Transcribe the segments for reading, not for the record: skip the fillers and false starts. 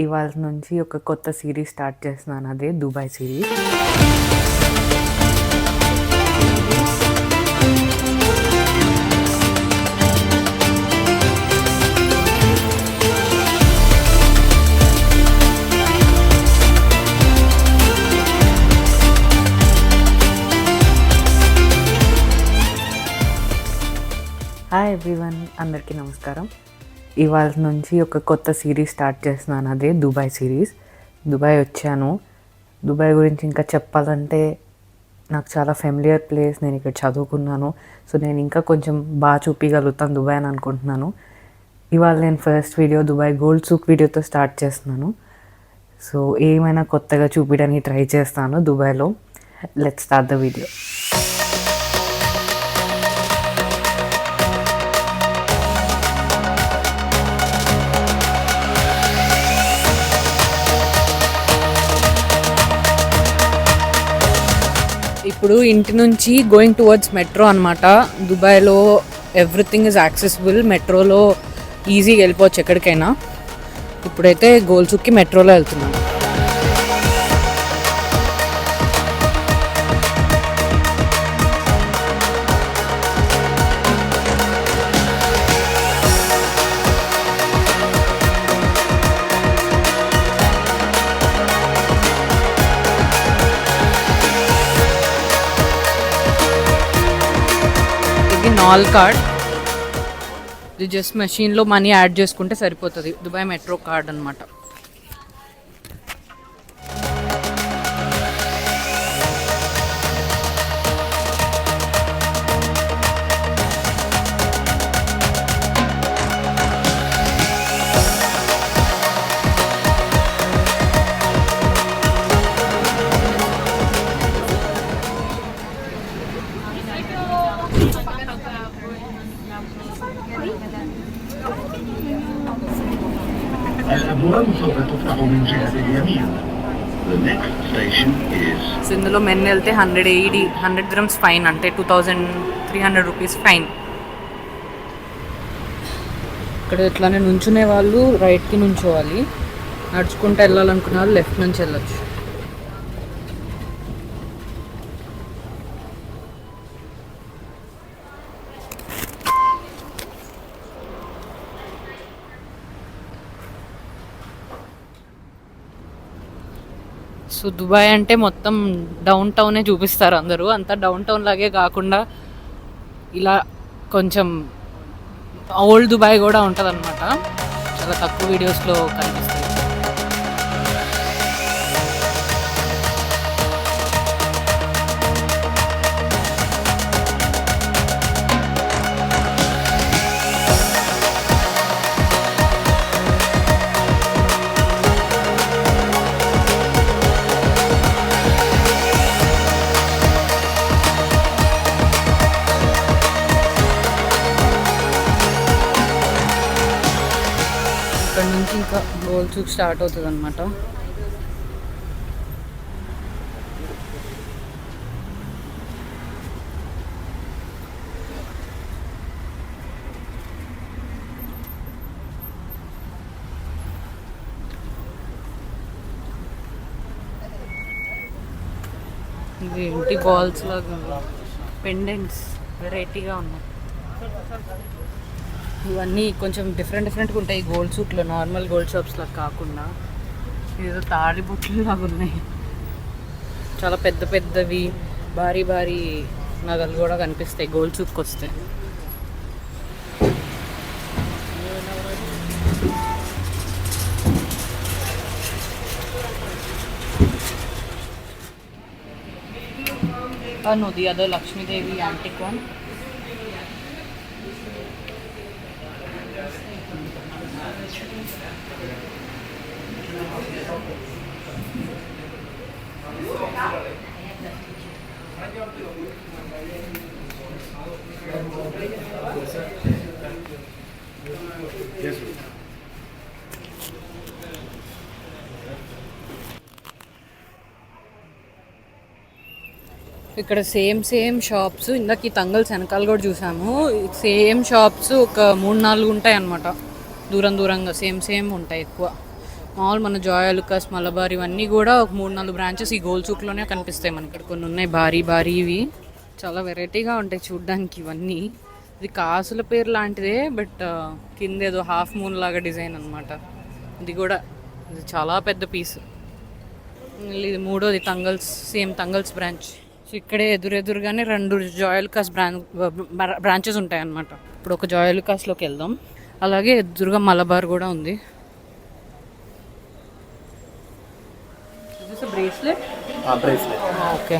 ఇవాళ నుంచి ఒక కొత్త సిరీస్ స్టార్ట్ చేస్తున్నాను, అదే దుబాయ్ సిరీస్. హాయ్ ఎవ్రీవన్, అందరికీ నమస్కారం. ఇవాళ నుంచి ఒక కొత్త సిరీస్ స్టార్ట్ చేస్తున్నాను, అదే దుబాయ్ సిరీస్. దుబాయ్ వచ్చాను. దుబాయ్ గురించి ఇంకా చెప్పాలంటే నాకు చాలా ఫెమిలియర్ ప్లేస్. నేను ఇక్కడ చదువుకున్నాను, సో నేను ఇంకా కొంచెం బాగా చూపించగలుగుతాను దుబాయ్ అని అనుకుంటున్నాను. ఇవాళ నేను ఫస్ట్ వీడియో దుబాయ్ గోల్డ్ సూక్ వీడియోతో స్టార్ట్ చేస్తున్నాను. సో ఏమైనా కొత్తగా చూపించడానికి ట్రై చేస్తాను దుబాయ్లో. Let's start the video. ఇప్పుడు ఇంటి నుంచి గోయింగ్ టువర్డ్స్ మెట్రో అనమాట. దుబాయ్లో ఎవ్రీథింగ్ ఇస్ యాక్సెసిబుల్. మెట్రోలో ఈజీగా వెళ్ళిపోవచ్చు ఎక్కడికైనా. ఇప్పుడైతే గోల్డ్ సూక్కి మెట్రోలో వెళ్తున్నాను. నాల్ కార్డ్, ఇది జస్ట్ మెషిన్లో మనీ యాడ్ చేసుకుంటే సరిపోతుంది. దుబాయ్ మెట్రో కార్డ్ అనమాట. ఇందులో మెన్ వెళ్తే 100 dirhams ఫైన్, అంటే 2300 రూపీస్ ఫైన్. ఇక్కడ ఇట్లానే నుంచునే వాళ్ళు రైట్కి నుంచోవాలి, నడుచుకుంటూ వెళ్ళాలనుకునే వాళ్ళు లెఫ్ట్ నుంచి వెళ్ళొచ్చు. సో దుబాయ్ అంటే మొత్తం డౌన్ టౌనే చూపిస్తారు అందరూ. అంతా డౌన్ టౌన్ లాగే కాకుండా ఇలా కొంచెం ఓల్డ్ దుబాయ్ కూడా ఉంటుంది అనమాట. చాలా తక్కువ వీడియోస్లో కనిపిస్తుంది. ఇక్కడ నుంచి ఇంకా గోల్డ్ సూక్ స్టార్ట్ అవుతుంది అనమాట. ఇది ఏంటి బాల్స్ లాగా పెండెంట్స్ వెరైటీగా ఉన్నాయి. ఇవన్నీ కొంచెం డిఫరెంట్గా ఉంటాయి గోల్డ్ సూక్లో, నార్మల్ గోల్డ్ షాప్స్ లాగా కాకుండా. ఏదో తాడి బుట్లు లాగా ఉన్నాయి. చాలా పెద్ద పెద్దవి భారీ నగలు కూడా కనిపిస్తాయి గోల్డ్ సూక్కి వస్తే. No, the other Lakshmi Devi antique one. Yes, sir. ఇక్కడ సేమ్ షాప్స్. ఇందాక ఈ తంగల్స్ వెనకాల కూడా చూసాము. సేమ్ షాప్స్ ఒక 3-4 ఉంటాయి అన్నమాట. దూరంగా సేమ్ ఉంటాయి ఎక్కువ. మామూలు మన జాయ్ అలుకాస్, మలబార్ ఇవన్నీ కూడా ఒక 3-4 బ్రాంచెస్ ఈ గోల్ సూక్లోనే కనిపిస్తాయి మనకి. ఇక్కడ కొన్ని ఉన్నాయి భారీ భారీ, ఇవి చాలా వెరైటీగా ఉంటాయి చూడ్డానికి ఇవన్నీ. ఇది కాసుల పేరు లాంటిదే, బట్ కింద ఏదో హాఫ్ మూన్ లాగా డిజైన్ అనమాట. ఇది కూడా ఇది చాలా పెద్ద పీస్. ఇది మూడోది తంగల్స్, సేమ్ తంగల్స్ బ్రాంచ్. సో ఇక్కడే ఎదురుగానే 2 జాయ్ అలుకాస్ బ్రాంచెస్ ఉంటాయి అన్నమాట. ఇప్పుడు ఒక జాయ్ అలుకాస్లోకి వెళ్దాం. అలాగే ఎదురుగా మలబార్ కూడా ఉంది. Bracelet okay.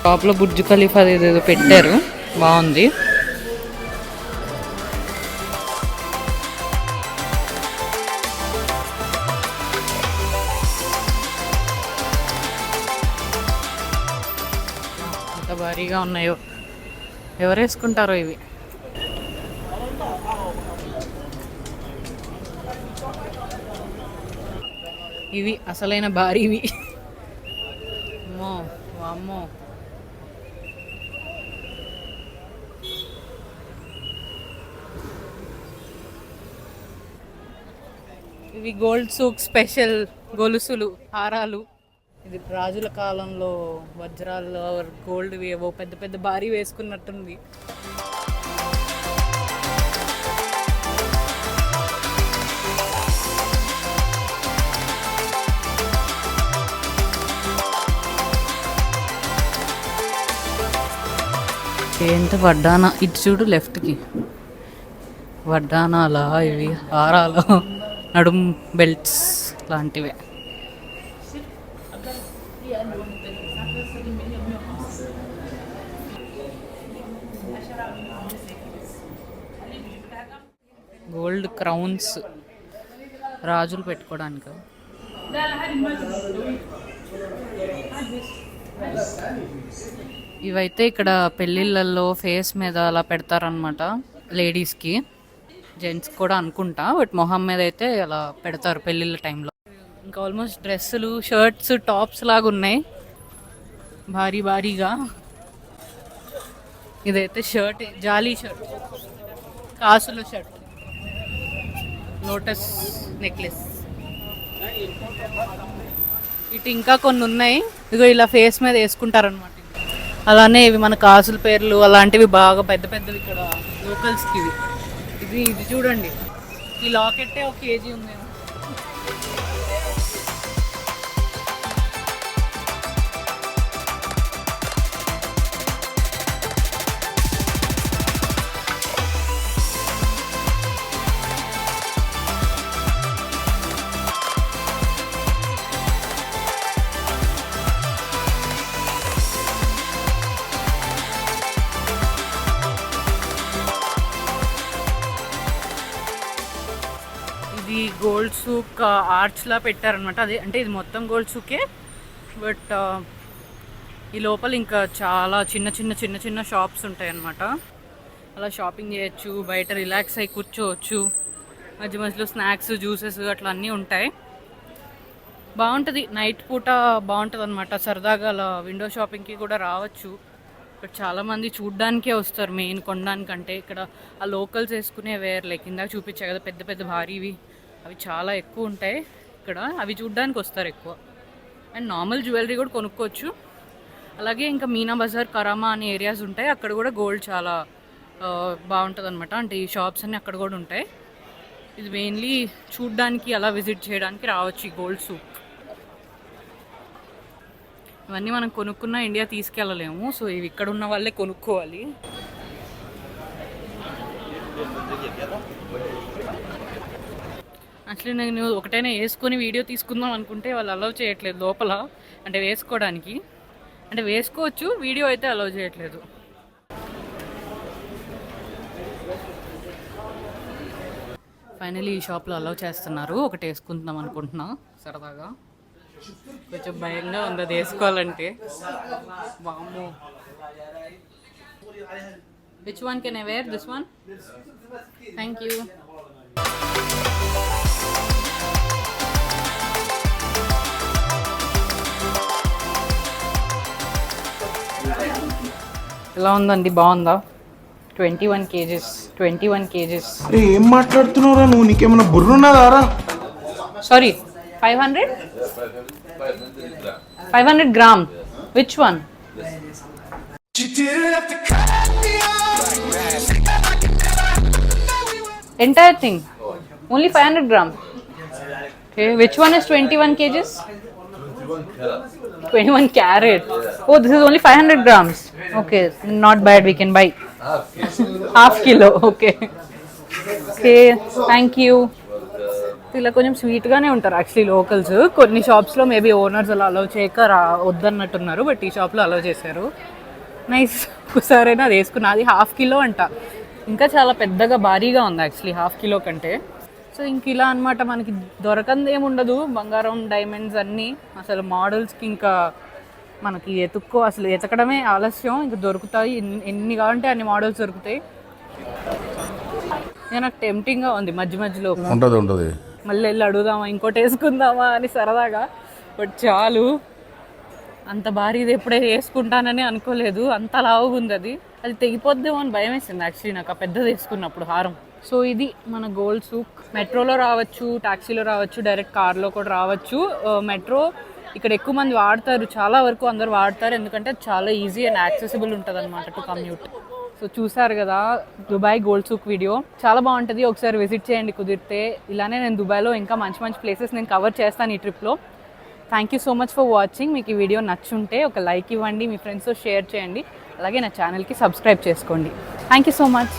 టాప్లో బుర్జ్ ఖలీఫా ఏదేదో పెట్టారు, బాగుంది. ఎంత భారీగా ఉన్నాయో, ఎవరు వేసుకుంటారో ఇవి. ఇవి అసలైన భారీవి. అమ్మో వామ్మో. ఇవి గోల్డ్ సూక్ స్పెషల్ గొలుసులు, హారాలు. ఇది రాజుల కాలంలో వజ్రాలు, గోల్డ్ ఏవో పెద్ద పెద్ద భారీ వేసుకున్నట్టుంది. ఏంటి వడ్డానా, ఇటు చూడు లెఫ్ట్కి. వడ్డానాలా ఇవి, హారాలు, నడుం బెల్ట్స్ లాంటివే. గోల్డ్ క్రౌన్స్ రాజులు పెట్టుకోవడానికి. ఇవైతే ఇక్కడ పెళ్ళిళ్ళల్లో ఫేస్ మీద అలా పెడతారనమాట, లేడీస్కి. జెంట్స్ కూడా అనుకుంటా, బట్ మొహం మీద అయితే అలా పెడతారు పెళ్ళిళ్ళ టైంలో. ఇంకా ఆల్మోస్ట్ డ్రెస్సులు, షర్ట్స్, టాప్స్ లాగా ఉన్నాయి భారీ భారీగా. ఇదైతే షర్ట్, జాలీ షర్ట్, కాసుల షర్ట్, లోటస్ నెక్లెస్. ఇటు ఇంకా కొన్ని ఉన్నాయి, ఇదిగో ఇలా ఫేస్ మీద వేసుకుంటారనమాట. అలానే ఇవి మన కాసుల పేర్లు అలాంటివి బాగా పెద్ద పెద్దవి ఇక్కడ లోకల్స్కి. ఇది చూడండి, ఈ లాకెట్టే 1 kg ఉంది. గోల్డ్ సూక్ ఆర్చ్లా పెట్టారనమాట. అదే అంటే ఇది మొత్తం గోల్డ్ సూకే, బట్ ఈ లోపల ఇంకా చాలా చిన్న చిన్న చిన్న చిన్న షాప్స్ ఉంటాయి అన్నమాట. అలా షాపింగ్ చేయొచ్చు, బయట రిలాక్స్ అయ్యి కూర్చోవచ్చు, మధ్య మధ్యలో స్నాక్స్ జ్యూసెస్ అట్లా అన్నీ ఉంటాయి. బాగుంటుంది, నైట్ పూట బాగుంటుంది అనమాట. సరదాగా అలా విండో షాపింగ్కి కూడా రావచ్చు. ఇక్కడ చాలామంది చూడ్డానికే వస్తారు, మెయిన్ కొనడానికంటే. ఇక్కడ ఆ లోకల్స్ వేసుకునే వేర్ లైక్ ఇందాక చూపించా కదా పెద్ద పెద్ద భారీవి, అవి చాలా ఎక్కువ ఉంటాయి ఇక్కడ. అవి చూడ్డానికి వస్తారు ఎక్కువ. అండ్ నార్మల్ జ్యువెలరీ కూడా కొనుక్కోవచ్చు. అలాగే ఇంకా మీనా బజార్, కరామా అనే ఏరియాస్ ఉంటాయి, అక్కడ కూడా గోల్డ్ చాలా బాగుంటుంది అనమాట. అంటే ఈ షాప్స్ అన్నీ అక్కడ కూడా ఉంటాయి. ఇది మెయిన్లీ చూడ్డానికి అలా విజిట్ చేయడానికి రావచ్చు ఈ గోల్డ్ సూక్. ఇవన్నీ మనం కొనుక్కున్న ఇండియా తీసుకెళ్ళలేము, సో ఇవి ఇక్కడ ఉన్న వాళ్ళే కొనుక్కోవాలి. యాక్చువల్లీ నేను ఒకటైనా వేసుకొని వీడియో తీసుకుందాం అనుకుంటే వాళ్ళు అలౌ చేయట్లేదు లోపల, అంటే వేసుకోవడానికి. అంటే వేసుకోవచ్చు, వీడియో అయితే అలౌ చేయట్లేదు. ఫైనలీ ఈ షాప్లో అలౌ చేస్తున్నారు. ఒకటి వేసుకుందాం అనుకుంటున్నా సరదాగా. కొంచెం భయంగా ఉంది అది వేసుకోవాలంటే. వామ్మో. Which one can I wear? This one? Thank you. ఎలా ఉందండి, బాగుందా? 21 kgs. 21 kgs. ఏం మాట్లాడుతున్నావురా నువ్వు? నీకేమైనా బుర్రున్నదారా? Sorry, 500? 500 grams. Which one? Entire thing. Only 500 grams. Okay, which one is 21 kgs? 21 carat. Oh, this is only 500 grams. Okay, not bad. We can buy half kilo. Okay. Okay, thank you. ఇలా కొంచెం స్వీట్గానే ఉంటారు actually locals. కొన్ని షాప్స్లో maybe owners అలా allow చేయక వద్దన్నట్టున్నారు, but ఈ షాప్లో allow చేశారు. నైస్. ఒకసారైనా అది వేసుకున్నా. అది హాఫ్ కిలో అంట, ఇంకా చాలా పెద్దగా భారీగా ఉంది యాక్చువల్లీ హాఫ్ కిలో కంటే. సో ఇంక ఇలా అనమాట, మనకి దొరకంది ఏముండదు. బంగారం, డైమండ్స్ అన్నీ అసలు మోడల్స్కి ఇంకా మనకి అసలు ఎతకడమే ఆలస్యం. ఇంకా దొరుకుతాయి, ఎన్ని కావాలంటే అన్ని మోడల్స్ దొరుకుతాయి. నాకు టెంప్టింగ్గా ఉంది మధ్య మధ్యలో. ఉంటుంది మళ్ళీ వెళ్ళి అడుగుదామా, ఇంకోటి వేసుకుందామా అని సరదాగా. బట్ చాలు, అంత భారీది ఎప్పుడే వేసుకుంటానని అనుకోలేదు. అంత లావుగా ఉంది అది. అది తెగిపోద్దేమో అని భయం వేసింది యాక్చువల్లీ నాకు ఆ పెద్దది వేసుకున్నప్పుడు హారం. సో ఇది మన గోల్డ్ సూక్. మెట్రోలో రావచ్చు, టాక్సీలో రావచ్చు, డైరెక్ట్ కార్లో కూడా రావచ్చు. మెట్రో ఇక్కడ ఎక్కువ మంది వాడతారు, చాలా వరకు అందరు వాడతారు, ఎందుకంటే చాలా ఈజీ అండ్ యాక్సెసిబుల్ ఉంటుంది అనమాట టు కమ్యూట్. సో చూసారు కదా దుబాయ్ గోల్డ్ సూక్ వీడియో, చాలా బాగుంటుంది. ఒకసారి విజిట్ చేయండి కుదిరితే. ఇలానే నేను దుబాయ్లో ఇంకా మంచి మంచి ప్లేసెస్ నేను కవర్ చేస్తాను ఈ ట్రిప్లో. Thank you so much for watching. మీకు ఈ వీడియో నచ్చుంటే ఒక లైక్ ఇవ్వండి, మీ ఫ్రెండ్స్తో షేర్ చేయండి, అలాగే నా ఛానల్కి సబ్స్క్రైబ్ చేసుకోండి. Thank you so much.